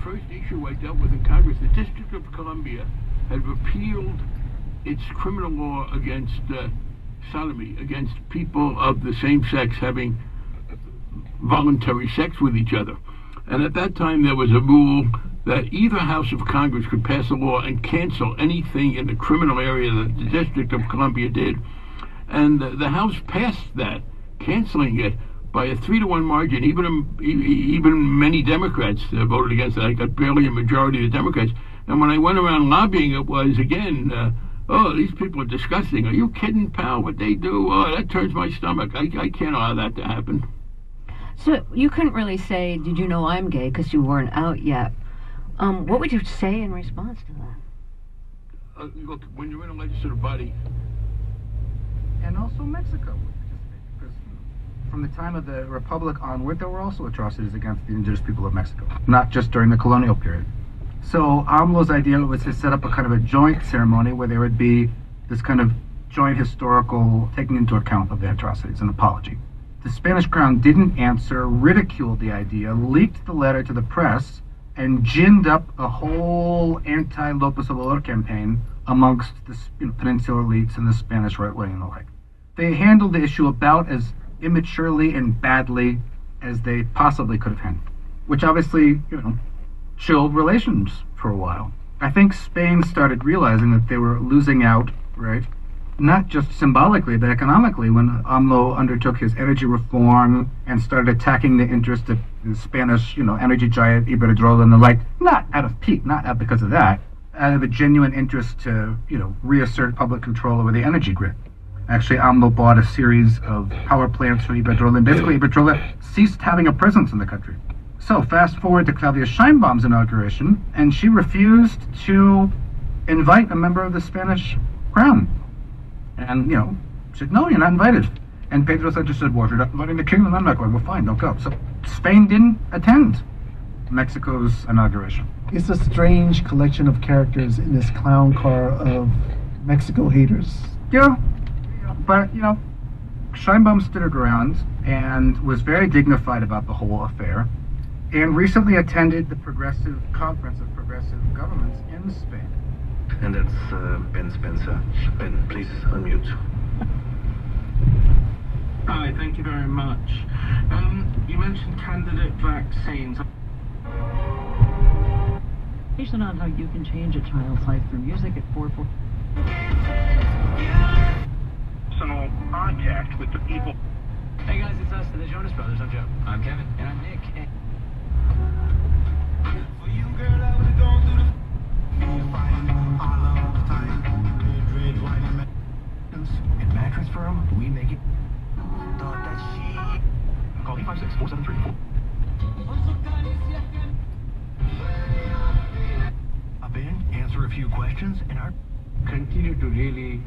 first issue I dealt with in Congress. The District of Columbia had repealed its criminal law against sodomy, against people of the same sex having voluntary sex with each other. And at that time there was a rule that either House of Congress could pass a law and cancel anything in the criminal area that the District of Columbia did. And the House passed that, canceling it by a 3-to-1 margin. Even many Democrats voted against it. I got barely a majority of the Democrats. And when I went around lobbying, it was, again, oh, these people are disgusting. Are you kidding, pal, what they do? Oh, that turns my stomach. I can't allow that to happen. So you couldn't really say, did you know I'm gay, because you weren't out yet. What would you say in response to that? Look, when you're in a legislative body... And also Mexico would participate, because from the time of the Republic onward, there were also atrocities against the indigenous people of Mexico, not just during the colonial period. So AMLO's idea was to set up a kind of a joint ceremony where there would be this kind of joint historical taking into account of the atrocities, an apology. The Spanish crown didn't answer, ridiculed the idea, leaked the letter to the press, and ginned up a whole anti-López Obrador campaign amongst the peninsular elites and the Spanish right wing and the like. They handled the issue about as immaturely and badly as they possibly could have handled, which obviously, chilled relations for a while. I think Spain started realizing that they were losing out, right? Not just symbolically, but economically, when AMLO undertook his energy reform and started attacking the interest of the Spanish, energy giant Iberdrola and the like, not out of pique, not because of that, out of a genuine interest to, reassert public control over the energy grid. Actually, AMLO bought a series of power plants from Iberdrola, and basically Iberdrola ceased having a presence in the country. So fast forward to Claudia Sheinbaum's inauguration, and she refused to invite a member of the Spanish crown. And, said, no, you're not invited. And Pedro Sanchez said, well, if you're not inviting the king, then I'm not going. Well, fine, don't go. So Spain didn't attend Mexico's inauguration. It's a strange collection of characters in this clown car of Mexico haters. Yeah, but, Sheinbaum stood her ground and was very dignified about the whole affair, and recently attended the Progressive Conference of Progressive Governments in Spain. And that's Ben Spencer. Ben, please unmute. Hi, thank you very much. You mentioned candidate vaccines. Information on how you can change a child's life through music at 4:4. Personal contact with the people. Hey guys, it's us, the Jonas Brothers. I'm Joe. I'm Kevin. And I'm Nick. For you, girl, I was going through the... In Mattress Firm, we make it. Thought that she... Call 856-473-4. Up in, answer a few questions, and our... Continue to really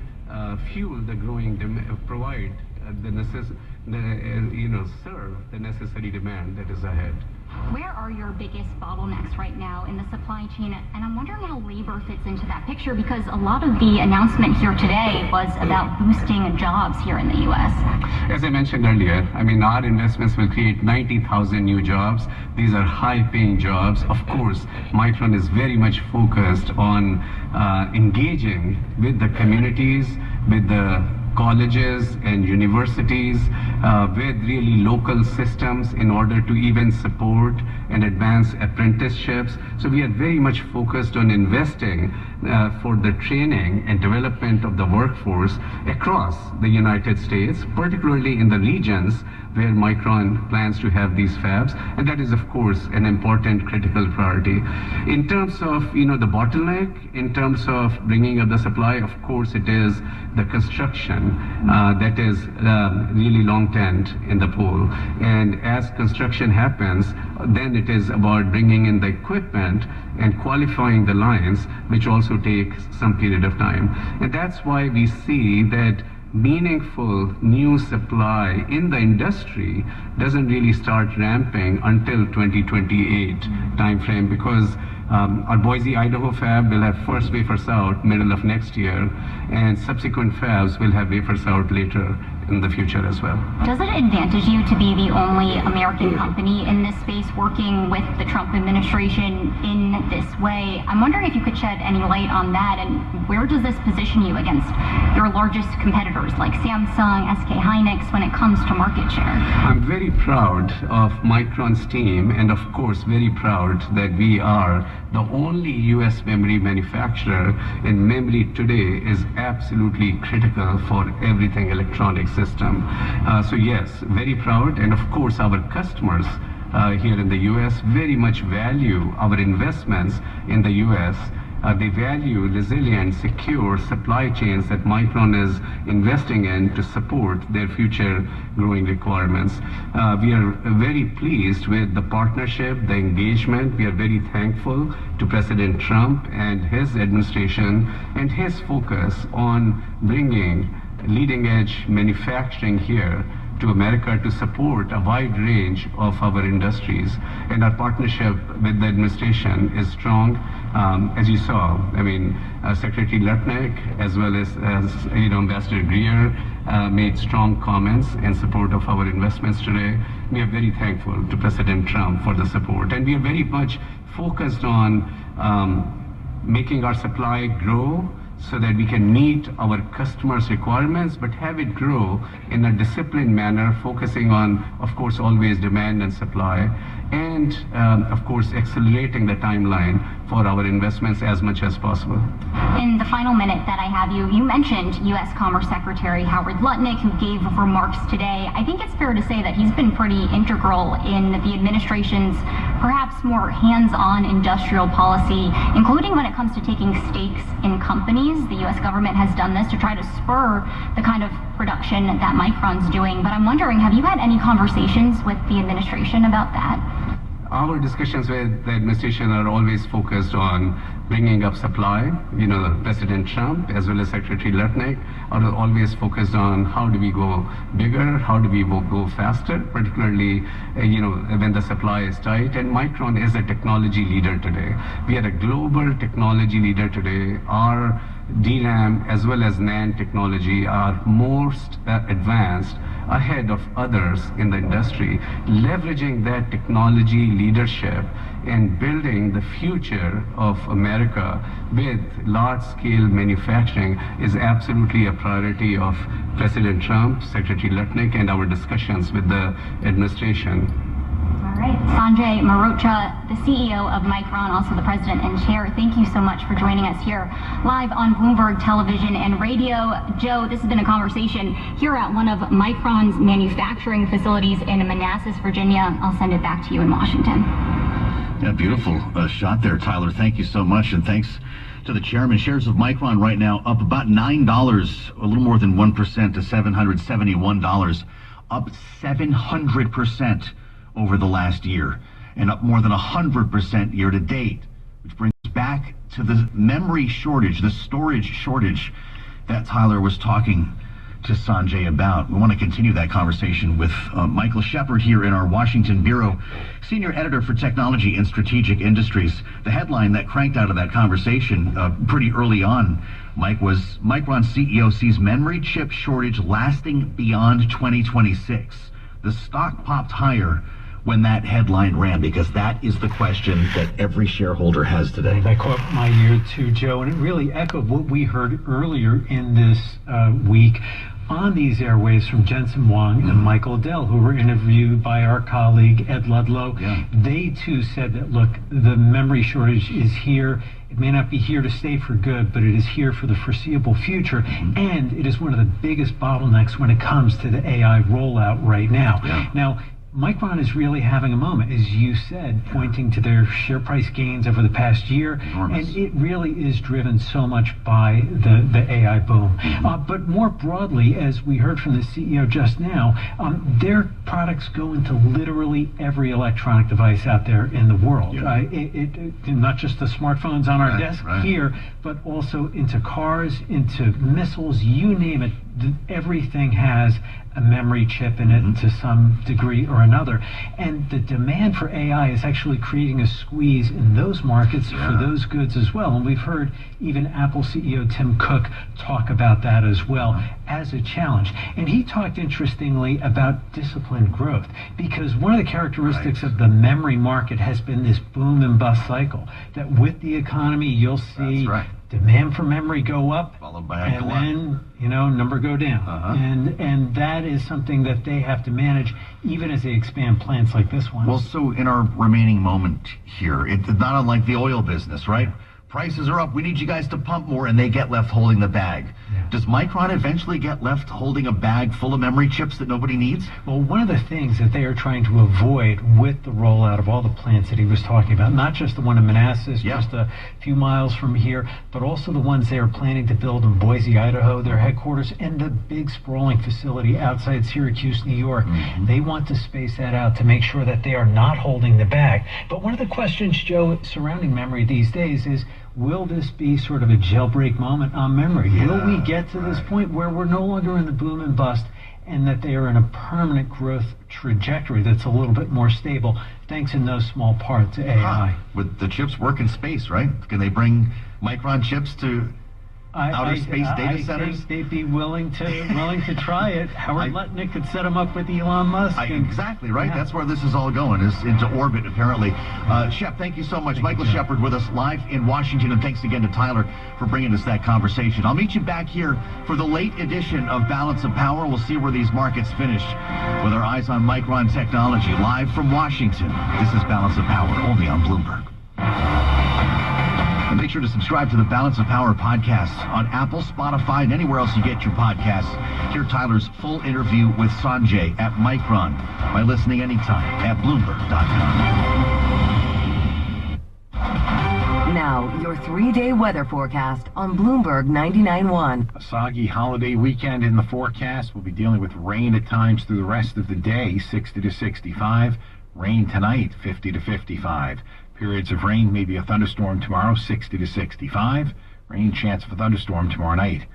fuel the growing provide serve the necessary demand that is ahead. Where are your biggest bottlenecks right now in the supply chain? And I'm wondering how labor fits into that picture, because a lot of the announcement here today was about boosting jobs here in the U.S. As I mentioned earlier, our investments will create 90,000 new jobs. These are high-paying jobs. Of course, Micron is very much focused on engaging with the communities, with the colleges and universities, with really local systems in order to even support and advance apprenticeships. So we are very much focused on investing for the training and development of the workforce across the United States, particularly in the regions where Micron plans to have these fabs, and that is of course an important critical priority. In terms of the bottleneck, in terms of bringing up the supply, of course it is the construction that is really long tent in the pole, and as construction happens, then it is about bringing in the equipment and qualifying the lines, which also takes some period of time. And that's why we see that meaningful new supply in the industry doesn't really start ramping until 2028 timeframe, because our Boise, Idaho fab will have first wafers out middle of next year, and subsequent fabs will have wafers out later in the future as well. Does it advantage you to be the only American company in this space working with the Trump administration in this way? I'm wondering if you could shed any light on that, and where does this position you against your largest competitors like Samsung, SK Hynix when it comes to market share? I'm very proud of Micron's team, and of course very proud that we are the only US memory manufacturer, and memory today is absolutely critical for everything electronic system. So yes, very proud, and of course our customers here in the US very much value our investments in the US. They value resilient, secure supply chains that Micron is investing in to support their future growing requirements. We are very pleased with the partnership, the engagement. We are very thankful to President Trump and his administration and his focus on bringing leading-edge manufacturing here to America to support a wide range of our industries. And our partnership with the administration is strong. As you saw, I mean, Secretary Lutnick as well as Ambassador Greer made strong comments in support of our investments today. We are very thankful to President Trump for the support, and we are very much focused on making our supply grow so that we can meet our customers' requirements, but have it grow in a disciplined manner, focusing on, of course, always demand and supply, and of course, accelerating the timeline for our investments as much as possible. In the final minute that I have you mentioned U.S. Commerce Secretary Howard Lutnick, who gave remarks today. I think it's fair to say that he's been pretty integral in the administration's perhaps more hands-on industrial policy, including when it comes to taking stakes in companies. The U.S. government has done this to try to spur the kind of production that Micron's doing. But I'm wondering, have you had any conversations with the administration about that? Our discussions with the administration are always focused on bringing up supply. President Trump as well as Secretary Lutnick are always focused on how do we go bigger, how do we go faster, particularly when the supply is tight. And Micron is a technology leader today. We are a global technology leader today. Our DRAM as well as NAND technology are most advanced, ahead of others in the industry. Leveraging that technology leadership and building the future of America with large-scale manufacturing is absolutely a priority of President Trump, Secretary Lutnick, and our discussions with the administration. All right, Sanjay Mehrotra, the CEO of Micron, also the president and chair, thank you so much for joining us here live on Bloomberg Television and Radio. Joe, this has been a conversation here at one of Micron's manufacturing facilities in Manassas, Virginia. I'll send it back to you in Washington. Yeah, beautiful shot there, Tyler. Thank you so much, and thanks to the chairman. Shares of Micron right now up about $9, a little more than 1% to $771, up 700% over the last year, and up more than 100% year to date, which brings us back to the memory shortage, the storage shortage that Tyler was talking to Sanjay about. We want to continue that conversation with Michael Shepard here in our Washington bureau, senior editor for technology and strategic industries. The headline that cranked out of that conversation pretty early on, Mike, was Micron CEO sees memory chip shortage lasting beyond 2026. The stock popped higher when that headline ran, because that is the question that every shareholder has today. That caught my ear too, Joe, and it really echoed what we heard earlier in this week on these airwaves from Jensen Huang and Michael Dell, who were interviewed by our colleague Ed Ludlow. Yeah. They too said that, look, the memory shortage is here. It may not be here to stay for good, but it is here for the foreseeable future, and it is one of the biggest bottlenecks when it comes to the AI rollout right now. Yeah. Now, Micron is really having a moment, as you said, pointing to their share price gains over the past year. Enormous. And it really is driven so much by the AI boom. But more broadly, as we heard from the CEO just now, their products go into literally every electronic device out there in the world. Not just the smartphones on our desk here, but also into cars, into missiles, you name it. everything has a memory chip in it to some degree or another. And the demand for AI is actually creating a squeeze in those markets for those goods as well. And we've heard even Apple CEO Tim Cook talk about that as well as a challenge. And he talked interestingly about disciplined growth, because one of the characteristics of the memory market has been this boom and bust cycle, that with the economy you'll see demand for memory go up, followed by and then number go down, and that is something that they have to manage even as they expand plants like this one. Well, so in our remaining moment here, it's not unlike the oil business, right? Prices are up. We need you guys to pump more, and they get left holding the bag. Does Micron eventually get left holding a bag full of memory chips that nobody needs? Well, one of the things that they are trying to avoid with the rollout of all the plants that he was talking about, not just the one in Manassas, just a few miles from here, but also the ones they are planning to build in Boise, Idaho, their headquarters, and the big sprawling facility outside Syracuse, New York. They want to space that out to make sure that they are not holding the bag. But one of the questions, Joe, surrounding memory these days is, will this be sort of a jailbreak moment on memory? Will we get to this point where we're no longer in the boom and bust, and that they are in a permanent growth trajectory that's a little bit more stable, thanks in no small part to AI? With the chips work in space, right? Can they bring Micron chips to outer space data centers? I think they'd be willing to try it. Howard Lutnick could set them up with Elon Musk. Exactly, right? That's where this is all going, is into orbit, apparently. Shep, thank you so much. Michael Shepard with us live in Washington, and thanks again to Tyler for bringing us that conversation. I'll meet you back here for the late edition of Balance of Power. We'll see where these markets finish with our eyes on Micron Technology, live from Washington. This is Balance of Power, only on Bloomberg. And make sure to subscribe to the Balance of Power podcast on Apple, Spotify, and anywhere else you get your podcasts. Hear Tyler's full interview with Sanjay at Micron by listening anytime at Bloomberg.com. Now, your 3-day weather forecast on Bloomberg 99.1. A soggy holiday weekend in the forecast. We'll be dealing with rain at times through the rest of the day, 60 to 65. Rain tonight, 50 to 55. Periods of rain, maybe a thunderstorm tomorrow, 60 to 65. Rain chance of a thunderstorm tomorrow night.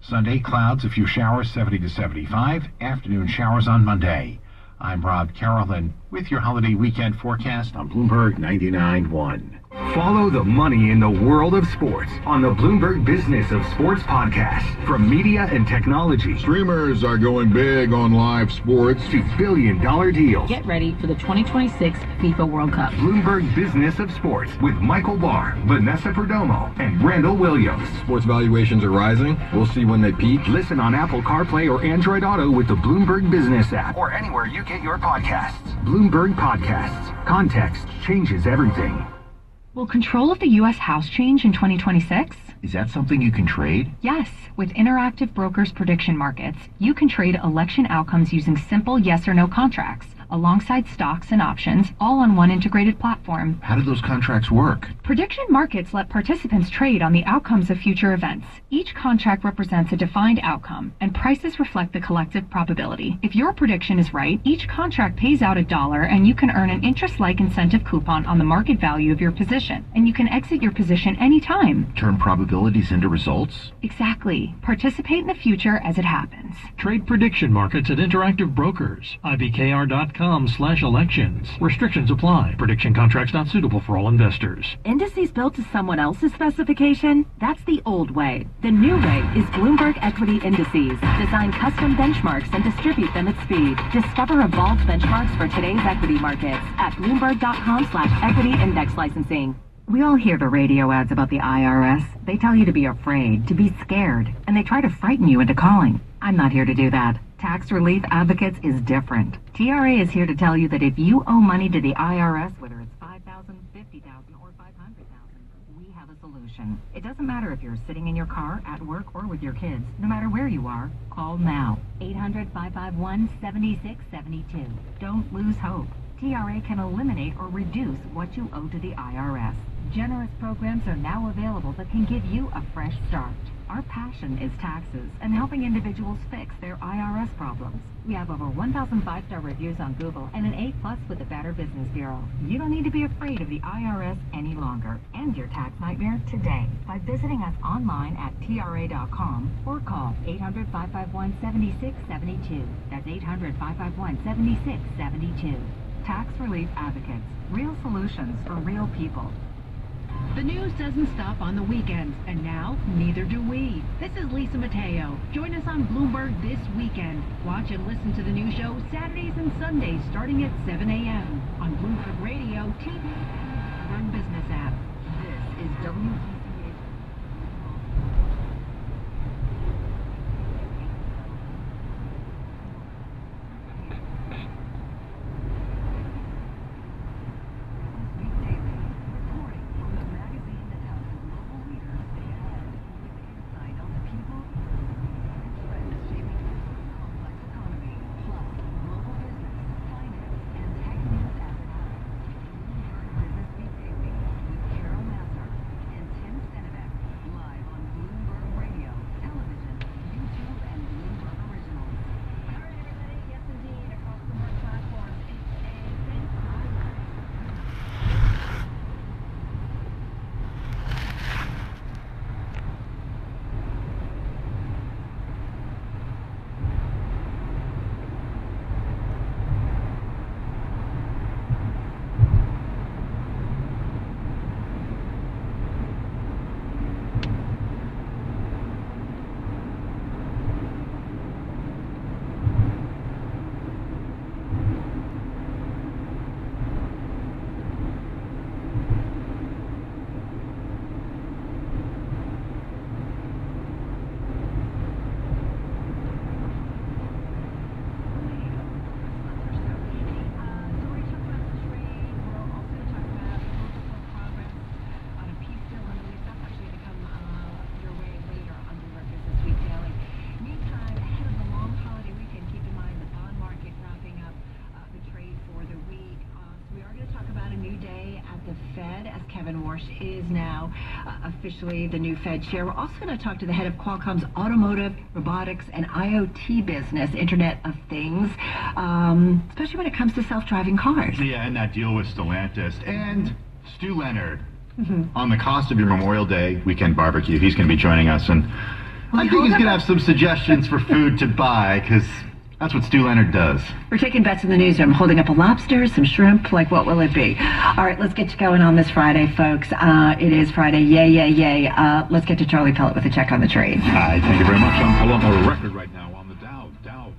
Sunday, clouds, a few showers, 70 to 75. Afternoon showers on Monday. I'm Rob Carroll, with your holiday weekend forecast on Bloomberg 99.1. Follow the money in the world of sports on the Bloomberg Business of Sports podcast. From media and technology. Streamers are going big on live sports. To billion-dollar deals. Get ready for the 2026 FIFA World Cup. Bloomberg Business of Sports with Michael Barr, Vanessa Perdomo, and Randall Williams. Sports valuations are rising. We'll see when they peak. Listen on Apple CarPlay or Android Auto with the Bloomberg Business app, or anywhere you get your podcasts. Bloomberg Podcasts. Context changes everything. Will control of the U.S. House change in 2026? Is that something you can trade? Yes. With Interactive Brokers Prediction Markets, you can trade election outcomes using simple yes or no contracts, alongside stocks and options, all on one integrated platform. How do those contracts work? Prediction markets let participants trade on the outcomes of future events. Each contract represents a defined outcome, and prices reflect the collective probability. If your prediction is right, each contract pays out $1, and you can earn an interest-like incentive coupon on the market value of your position, and you can exit your position anytime. Turn probabilities into results? Exactly. Participate in the future as it happens. Trade prediction markets at Interactive Brokers. IBKR.com/elections. Restrictions apply. Prediction contracts not suitable for all investors. Indices built to someone else's specification? That's the old way. The new way is Bloomberg Equity Indices. Design custom benchmarks and distribute them at speed. Discover evolved benchmarks for today's equity markets at Bloomberg.com/equity index licensing. We all hear the radio ads about the IRS. They tell you to be afraid, to be scared, and they try to frighten you into calling. I'm not here to do that. Tax Relief Advocates is different. TRA is here to tell you that if you owe money to the IRS, whether it's $5,000, $50,000, or $500,000, we have a solution. It doesn't matter if you're sitting in your car, at work, or with your kids. No matter where you are, call now. 800-551-7672. Don't lose hope. TRA can eliminate or reduce what you owe to the IRS. Generous programs are now available that can give you a fresh start. Our passion is taxes and helping individuals fix their IRS problems. We have over 1,000 5-star reviews on Google and an A+ with the Better Business Bureau. You don't need to be afraid of the IRS any longer. End your tax nightmare today by visiting us online at TRA.com or call 800-551-7672. That's 800-551-7672. Tax Relief Advocates. Real solutions for real people. The news doesn't stop on the weekends, and now neither do we. This is Lisa Mateo. Join us on Bloomberg this weekend. Watch and listen to the new show Saturdays and Sundays starting at 7 a.m. on Bloomberg Radio, TV, Bloomberg Business app. This is WPCA. Is now officially the new Fed chair. We're also going to talk to the head of Qualcomm's automotive, robotics, and IoT business, Internet of Things, especially when it comes to self-driving cars. Yeah, and that deal with Stellantis. And Stu Leonard, on the cost of your Memorial Day weekend barbecue, he's going to be joining us. And I think he's going to have some suggestions for food to buy, because that's what Stu Leonard does. We're taking bets in the newsroom, holding up a lobster, some shrimp, like what will it be? All right, let's get you going on this Friday, folks. It is Friday, yay, yay, yay. Let's get to Charlie Pellet with a check on the trade. Hi, thank you very much. I'm pulling up a record right now on the Dow,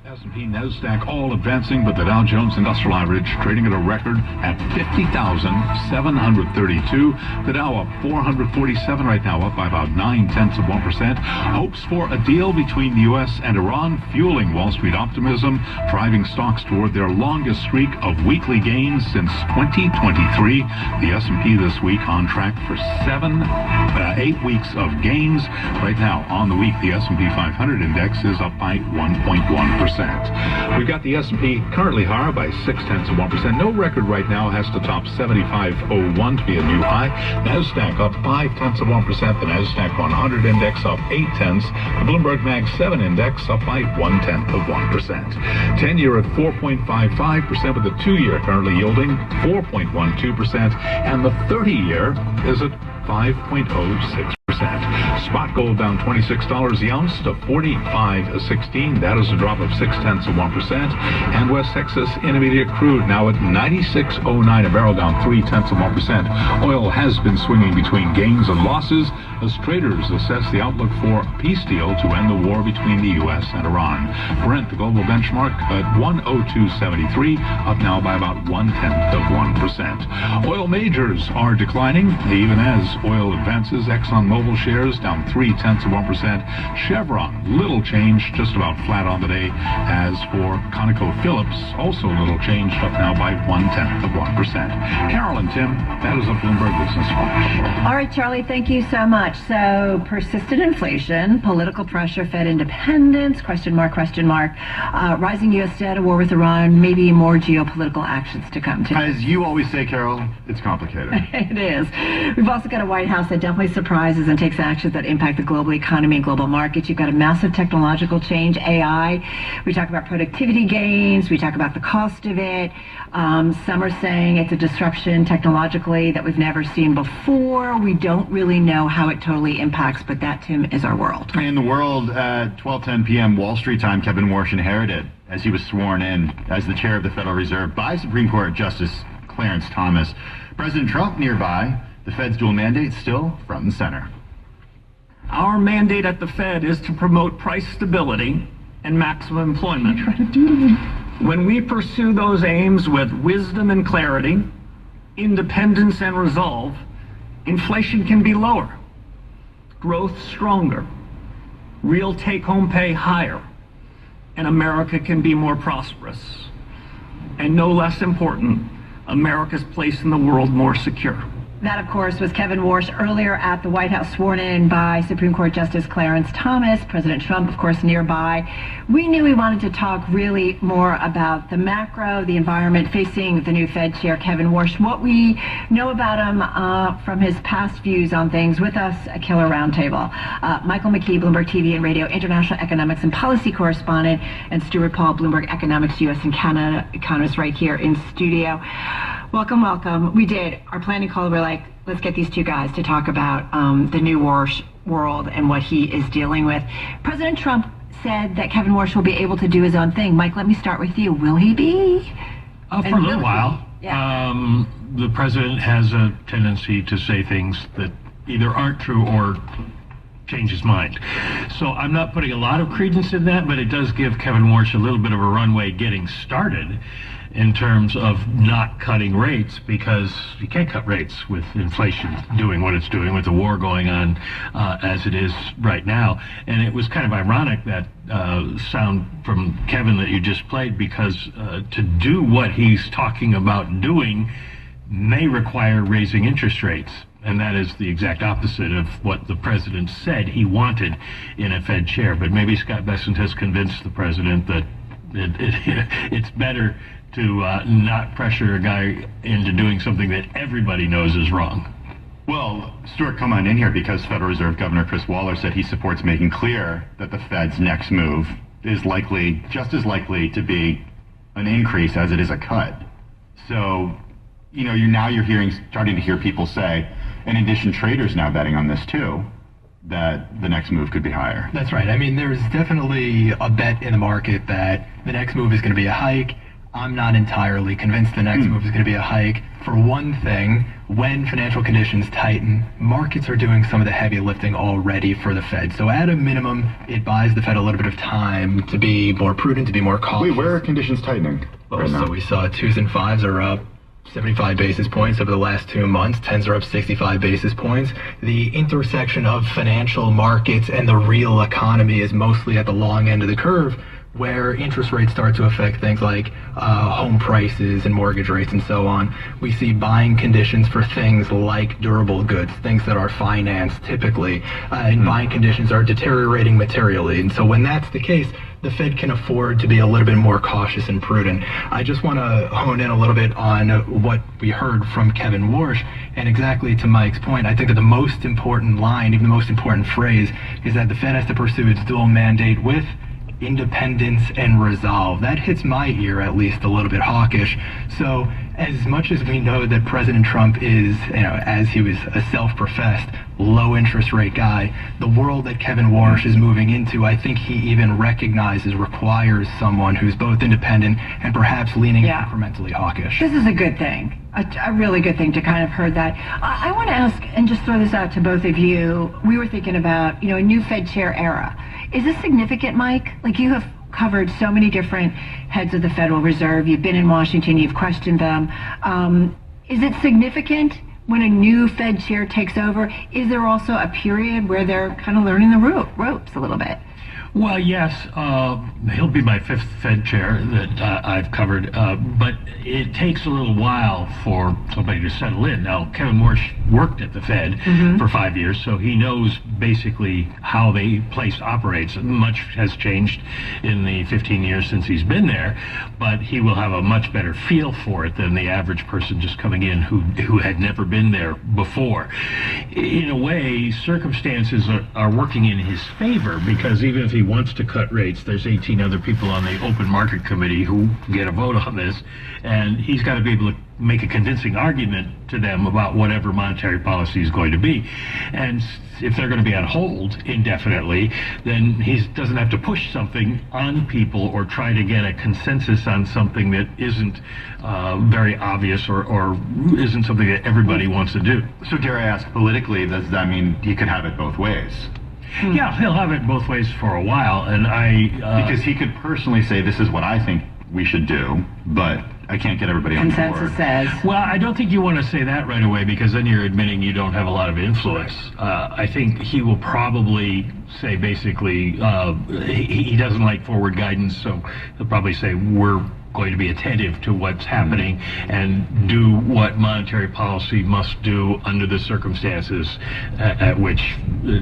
S&P, NASDAQ, all advancing, but the Dow Jones Industrial Average trading at a record at 50,732. The Dow up 447 right now, up by about 0.9%. Hopes for a deal between the U.S. and Iran fueling Wall Street optimism, driving stocks toward their longest streak of weekly gains since 2023. The S&P this week on track for 8 weeks of gains. Right now, on the week, the S&P 500 index is up by 1.1%. We've got the S&P currently higher by 0.6%. No record right now has to top 75.01 to be a new high. NASDAQ up 0.5%. The NASDAQ 100 index up 0.8. The Bloomberg Mag 7 index up by 0.1%. 10-year at 4.55%, with the 2-year currently yielding 4.12%, and the 30-year is at 5.06%. Spot gold down $26 the ounce to $45.16. That is a drop of 0.6%. And West Texas Intermediate crude now at $96.09 a barrel, down 0.3%. Oil has been swinging between gains and losses as traders assess the outlook for a peace deal to end the war between the U.S. and Iran. Brent, the global benchmark, at 102.73, up now by about 0.1%. Oil majors are declining, even as oil advances. ExxonMobil shares down 0.3%. Chevron, little change, just about flat on the day. As for ConocoPhillips, also little change, up now by 0.1%. Carol and Tim, that is a Bloomberg Business Flash. All right, Charlie, thank you so much. So, persistent inflation, political pressure, Fed independence, question mark, rising U.S. debt, a war with Iran, maybe more geopolitical actions to come. As you always say, Carol, it's complicated. It is. We've also got a White House that definitely surprises president takes actions that impact the global economy and global markets. You've got a massive technological change, AI. We talk about productivity gains. We talk about the cost of it. Some are saying it's a disruption technologically that we've never seen before. We don't really know how it totally impacts, but that, Tim, is our world. In the world, at 12:10 p.m. Wall Street time, Kevin Warsh inherited as he was sworn in as the chair of the Federal Reserve by Supreme Court Justice Clarence Thomas. President Trump nearby, the Fed's dual mandate still front and center. Our mandate at the Fed is to promote price stability and maximum employment. When we pursue those aims with wisdom and clarity, independence and resolve, inflation can be lower, growth stronger, real take-home pay higher, and America can be more prosperous. And no less important, America's place in the world more secure. That, of course, was Kevin Warsh earlier at the White House, sworn in by Supreme Court Justice Clarence Thomas. President Trump, of course, nearby. We knew we wanted to talk really more about the macro, the environment facing the new Fed chair, Kevin Warsh. What we know about him from his past views on things. With us, a killer roundtable. Michael McKee, Bloomberg TV and Radio International Economics and Policy Correspondent, and Stuart Paul, Bloomberg Economics U.S. and Canada economist, right here in studio. Welcome, welcome. We did our planning call. We're like, let's get these two guys to talk about the new Warsh world and what he is dealing with. President Trump said that Kevin Warsh will be able to do his own thing. Mike, let me start with you. Will he be? For a little while. Yeah. The president has a tendency to say things that either aren't true or change his mind. So I'm not putting a lot of credence in that, but it does give Kevin Warsh a little bit of a runway getting started in terms of not cutting rates, because you can't cut rates with inflation doing what it's doing, with the war going on as it is right now. And it was kind of ironic, that sound from Kevin that you just played, because to do what he's talking about doing may require raising interest rates. And that is the exact opposite of what the president said he wanted in a Fed chair. But maybe Scott Bessent has convinced the president that it's better to not pressure a guy into doing something that everybody knows is wrong. Well, Stuart, come on in here, because Federal Reserve Governor Chris Waller said he supports making clear that the Fed's next move is likely, just as likely to be an increase as it is a cut. So, you know, you're starting to hear people say, in addition, traders now betting on this too, that the next move could be higher. That's right. I mean, there's definitely a bet in the market that the next move is going to be a hike. I'm not entirely convinced the next move is going to be a hike. For one thing, when financial conditions tighten, markets are doing some of the heavy lifting already for the Fed. So at a minimum, it buys the Fed a little bit of time to be more prudent, to be more cautious. Wait, where are conditions tightening? Well, right now? So we saw 2s and 5s are up 75 basis points over the last 2 months. 10s are up 65 basis points. The intersection of financial markets and the real economy is mostly at the long end of the curve, where interest rates start to affect things like home prices and mortgage rates and so on. We see buying conditions for things like durable goods, things that are financed typically, and buying conditions are deteriorating materially. And so when that's the case, the Fed can afford to be a little bit more cautious and prudent. I just want to hone in a little bit on what we heard from Kevin Warsh, and exactly to Mike's point, I think that the most important line, even the most important phrase, is that the Fed has to pursue its dual mandate with independence and resolve. That hits my ear, at least, a little bit hawkish. So as much as we know that President Trump is, as he was a self-professed low interest rate guy, the world that Kevin Warsh is moving into, I think he even recognizes requires someone who's both independent and perhaps leaning incrementally hawkish. This is a good thing, a really good thing to kind of heard that. I want to ask, and just throw this out to both of you. We were thinking about, a new Fed chair era. Is this significant, Mike? Like, you have covered so many different heads of the Federal Reserve. You've been in Washington. You've questioned them. Is it significant when a new Fed chair takes over? Is there also a period where they're kind of learning the ropes a little bit? Well, yes, he'll be my fifth Fed chair that I've covered, but it takes a little while for somebody to settle in. Now, Kevin Warsh worked at the Fed for 5 years, so he knows basically how the place operates. Much has changed in the 15 years since he's been there, but he will have a much better feel for it than the average person just coming in who had never been there before. In a way, circumstances are working in his favor, because even if he wants to cut rates, there's 18 other people on the Open Market Committee who get a vote on this, and he's got to be able to make a convincing argument to them about whatever monetary policy is going to be. And if they're going to be on hold indefinitely, then he doesn't have to push something on people or try to get a consensus on something that isn't very obvious or isn't something that everybody wants to do. So dare I ask, politically, does that mean he could have it both ways? Yeah, he'll have it both ways for a while, and because he could personally say, this is what I think we should do, but I can't get everybody on board. Well, I don't think you want to say that right away, because then you're admitting you don't have a lot of influence. I think he will probably say basically he doesn't like forward guidance, so he'll probably say we're going to be attentive to what's happening and do what monetary policy must do under the circumstances at which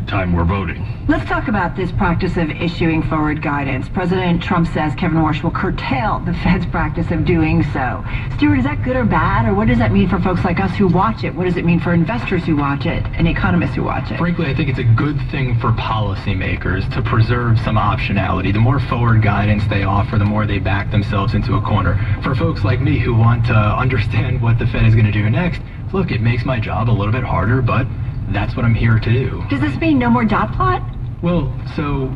time we're voting. Let's talk about this practice of issuing forward guidance. President Trump says Kevin Warsh will curtail the Fed's practice of doing so. Stuart, is that good or bad, or what does that mean for folks like us who watch it? What does it mean for investors who watch it and economists who watch it? Frankly, I think it's a good thing for policymakers to preserve some optionality. The more forward guidance they offer, the more they back themselves into a corner. For folks like me who want to understand what the Fed is going to do next, look, it makes my job a little bit harder, but that's what I'm here to do. Does this mean no more dot plot? Well, so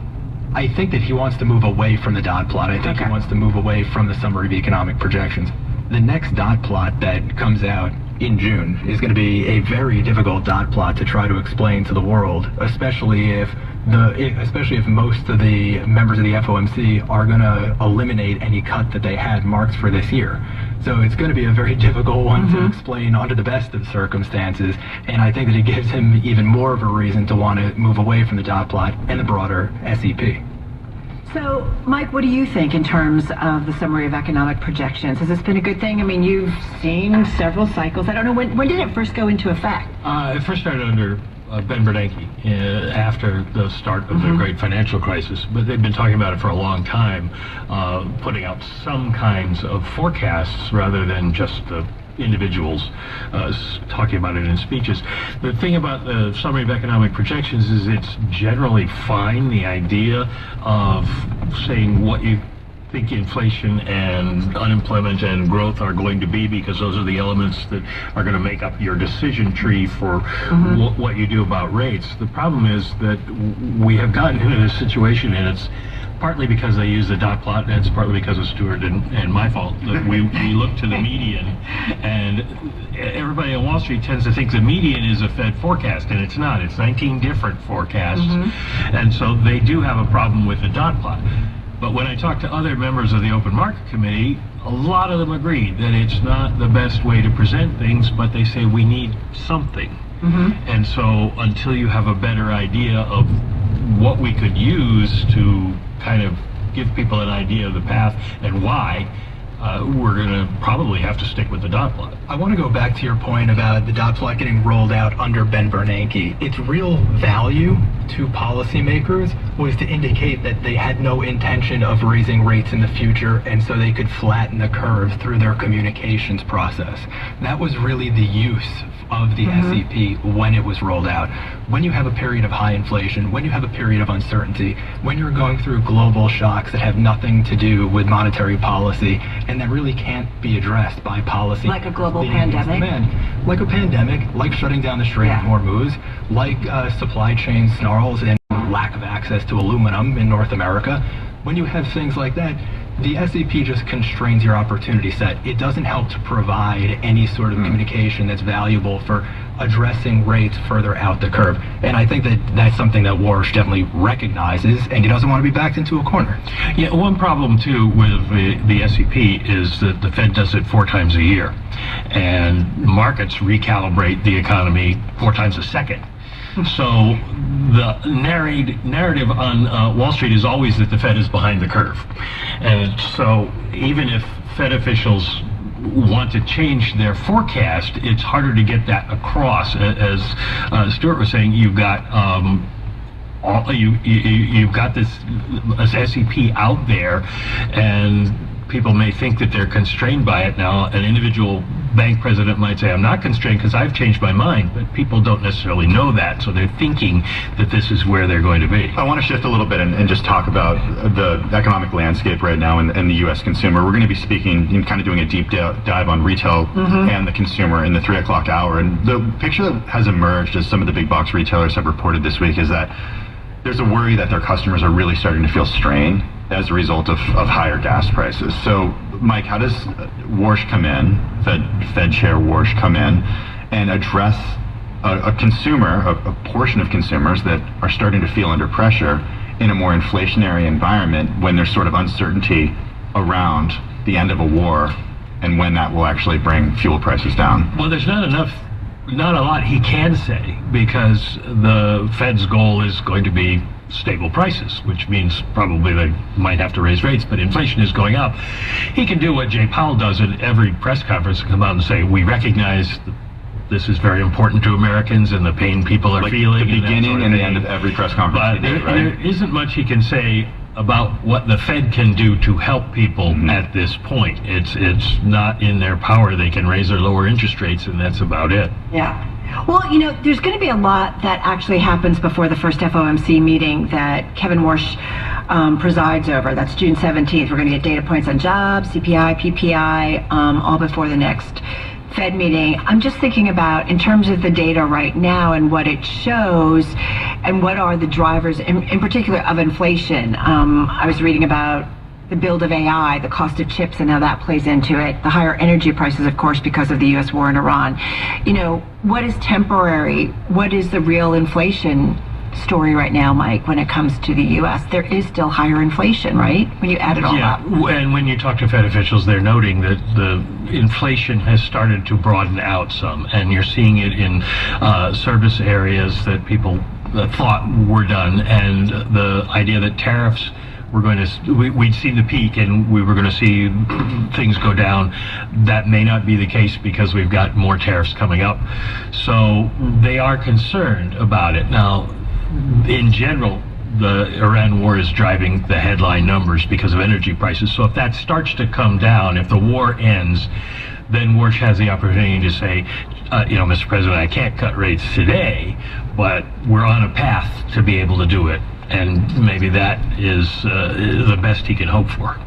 I think that he wants to move away from the dot plot. I think he wants to move away from the summary of economic projections. The next dot plot that comes out in June is going to be a very difficult dot plot to try to explain to the world, especially if most of the members of the FOMC are going to eliminate any cut that they had marked for this year. So it's going to be a very difficult one to explain under the best of circumstances, and I think that it gives him even more of a reason to want to move away from the dot plot and the broader SEP. So, Mike, what do you think in terms of the summary of economic projections? Has this been a good thing? I mean, you've seen several cycles. I don't know, when did it first go into effect? It first started under Ben Bernanke after the start of the great financial crisis, but they've been talking about it for a long time, putting out some kinds of forecasts rather than just the individuals talking about it in speeches. The thing about the summary of economic projections is it's generally fine. The idea of saying what you think inflation and unemployment and growth are going to be, because those are the elements that are going to make up your decision tree for what you do about rates. The problem is that we have gotten into this situation, and it's partly because they use the dot plot, and it's partly because of Stuart and my fault, that we look to the median, and everybody on Wall Street tends to think the median is a Fed forecast, and it's not. It's 19 different forecasts, and so they do have a problem with the dot plot. But when I talk to other members of the Open Market Committee, a lot of them agreed that it's not the best way to present things, but they say we need something. And so until you have a better idea of what we could use to kind of give people an idea of the path and why, we're going to probably have to stick with the dot plot. I want to go back to your point about the dot plot getting rolled out under Ben Bernanke. Its real value to policymakers was to indicate that they had no intention of raising rates in the future, and so they could flatten the curve through their communications process. That was really the use of the SEP when it was rolled out. When you have a period of high inflation, when you have a period of uncertainty, when you're going through global shocks that have nothing to do with monetary policy and that really can't be addressed by policy. Like a global pandemic? Like a pandemic, like shutting down the Strait of Hormuz, like supply chain snarls and lack of access to aluminum in North America. When you have things like that, the SEP just constrains your opportunity set. It doesn't help to provide any sort of communication that's valuable for addressing rates further out the curve. And I think that that's something that Warsh definitely recognizes, and he doesn't want to be backed into a corner. Yeah, one problem too with the SEP is that the Fed does it 4 times a year, and markets recalibrate the economy 4 times a second. So the narrative on Wall Street is always that the Fed is behind the curve. And so even if Fed officials want to change their forecast, it's harder to get that across. As Stuart was saying, you've got you've got this SEP out there, and people may think that they're constrained by it. Now, an individual bank president might say, I'm not constrained because I've changed my mind, but people don't necessarily know that, so they're thinking that this is where they're going to be. I want to shift a little bit and just talk about the economic landscape right now and the U.S. consumer. We're going to be speaking and kind of doing a deep dive on retail and the consumer in the 3 o'clock hour. And the picture that has emerged as some of the big box retailers have reported this week is that there's a worry that their customers are really starting to feel strain as a result of higher gas prices. So, Mike, how does Warsh come in, Fed Chair Warsh come in, and address a consumer, a portion of consumers that are starting to feel under pressure in a more inflationary environment when there's sort of uncertainty around the end of a war and when that will actually bring fuel prices down? Well, there's not a lot he can say, because the Fed's goal is going to be stable prices, which means probably they might have to raise rates, but inflation is going up. He can do what Jay Powell does at every press conference, come out and say, we recognize this is very important to Americans and the pain people are feeling. The beginning and the end of every press conference. But there isn't much he can say about what the Fed can do to help people at this point. It's not in their power. They can raise or lower interest rates, and that's about it. Yeah. Well, there's going to be a lot that actually happens before the first FOMC meeting that Kevin Warsh presides over. That's June 17th. We're going to get data points on jobs, CPI, PPI, all before the next Fed meeting. I'm just thinking about, in terms of the data right now and what it shows and what are the drivers, in particular, of inflation. I was reading about the build of AI, the cost of chips and how that plays into it, the higher energy prices, of course, because of the U.S. war in Iran. What is temporary? What is the real inflation story right now, Mike, when it comes to the U.S.? There is still higher inflation, right? When you add it all up. And when you talk to Fed officials, they're noting that the inflation has started to broaden out some, and you're seeing it in service areas that people thought were done, and the idea that tariffs we'd seen the peak and we were going to see things go down. That may not be the case because we've got more tariffs coming up. So they are concerned about it. Now, in general, the Iran war is driving the headline numbers because of energy prices. So if that starts to come down, if the war ends, then Warsh has the opportunity to say, Mr. President, I can't cut rates today, but we're on a path to be able to do it. And maybe that is the best he can hope for.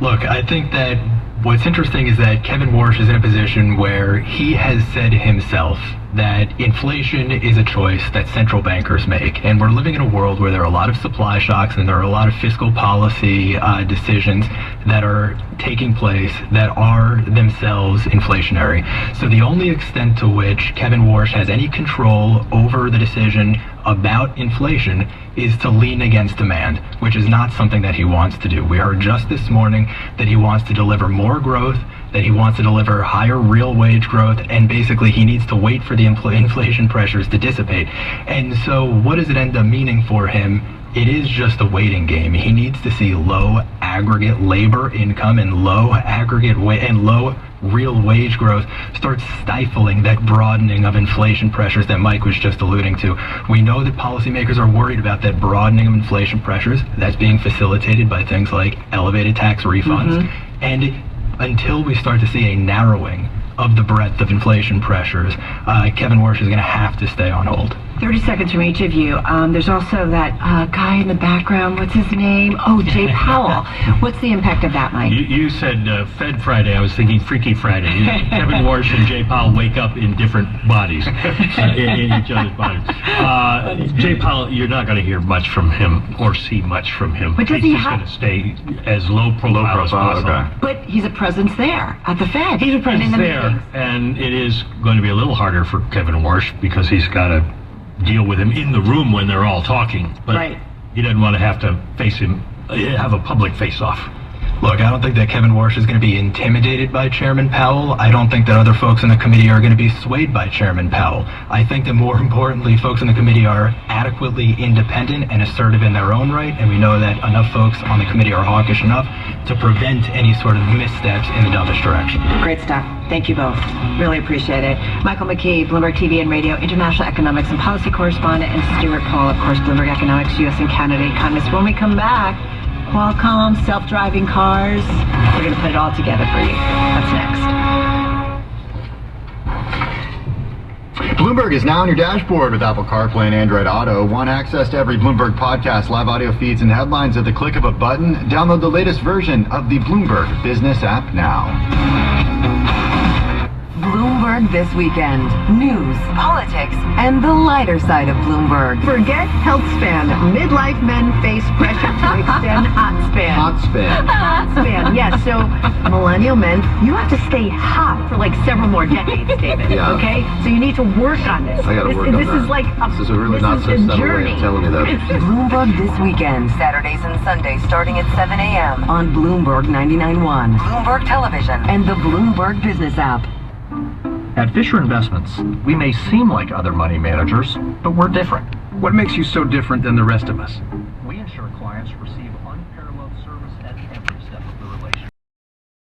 Look, I think that what's interesting is that Kevin Warsh is in a position where he has said himself that inflation is a choice that central bankers make. And we're living in a world where there are a lot of supply shocks and there are a lot of fiscal policy decisions that are taking place that are themselves inflationary. So the only extent to which Kevin Warsh has any control over the decision about inflation is to lean against demand, which is not something that he wants to do. We heard just this morning that he wants to deliver more growth, that he wants to deliver higher real wage growth, and basically he needs to wait for the inflation pressures to dissipate. And so what does it end up meaning for him? It is just a waiting game. He needs to see low aggregate labor income and low aggregate and low real wage growth start stifling that broadening of inflation pressures that Mike was just alluding to. We know that policymakers are worried about that broadening of inflation pressures. That's being facilitated by things like elevated tax refunds. And until we start to see a narrowing of the breadth of inflation pressures, Kevin Warsh is going to have to stay on hold. 30 seconds from each of you. There's also that guy in the background. What's his name? Oh, Jay Powell. What's the impact of that, Mike? You said Fed Friday. I was thinking Freaky Friday. Kevin Warsh and Jay Powell wake up in different bodies, in each other's bodies. Jay Powell, you're not going to hear much from him or see much from him. But he's just going to stay as low profile as possible. Okay. But he's a presence there at the Fed. He's a presence there, and it is going to be a little harder for Kevin Warsh because he's got to deal with him in the room when they're all talking. But he doesn't want to have to face him, have a public face-off. Look, I don't think that Kevin Warsh is going to be intimidated by Chairman Powell. I don't think that other folks in the committee are going to be swayed by Chairman Powell. I think that more importantly, folks in the committee are adequately independent and assertive in their own right, and we know that enough folks on the committee are hawkish enough to prevent any sort of missteps in the dumbest direction. Great stuff. Thank you both. Really appreciate it. Michael McKee, Bloomberg TV and Radio, international economics and policy correspondent, and Stuart Paul, of course, Bloomberg Economics, U.S. and Canada economist. When we come back, Qualcomm, self-driving cars. We're going to put it all together for you. That's next. Bloomberg is now on your dashboard with Apple CarPlay and Android Auto. Want access to every Bloomberg podcast, live audio feeds, and headlines at the click of a button? Download the latest version of the Bloomberg Business app now. Bloomberg This Weekend. News, politics, and the lighter side of Bloomberg. Forget health span. Midlife men face pressure to extend hot span. Hot span. Hot span, yes. So, millennial men, you have to stay hot for like several more decades, David. Yeah. Okay? So you need to work on this. I gotta work on this that. Is like this is a really not so subtle way of telling me that. Bloomberg This Weekend. Saturdays and Sundays starting at 7 a.m. on Bloomberg 99.1, Bloomberg Television, and the Bloomberg Business app. At Fisher Investments, we may seem like other money managers, but we're different. What makes you so different than the rest of us? We ensure clients receive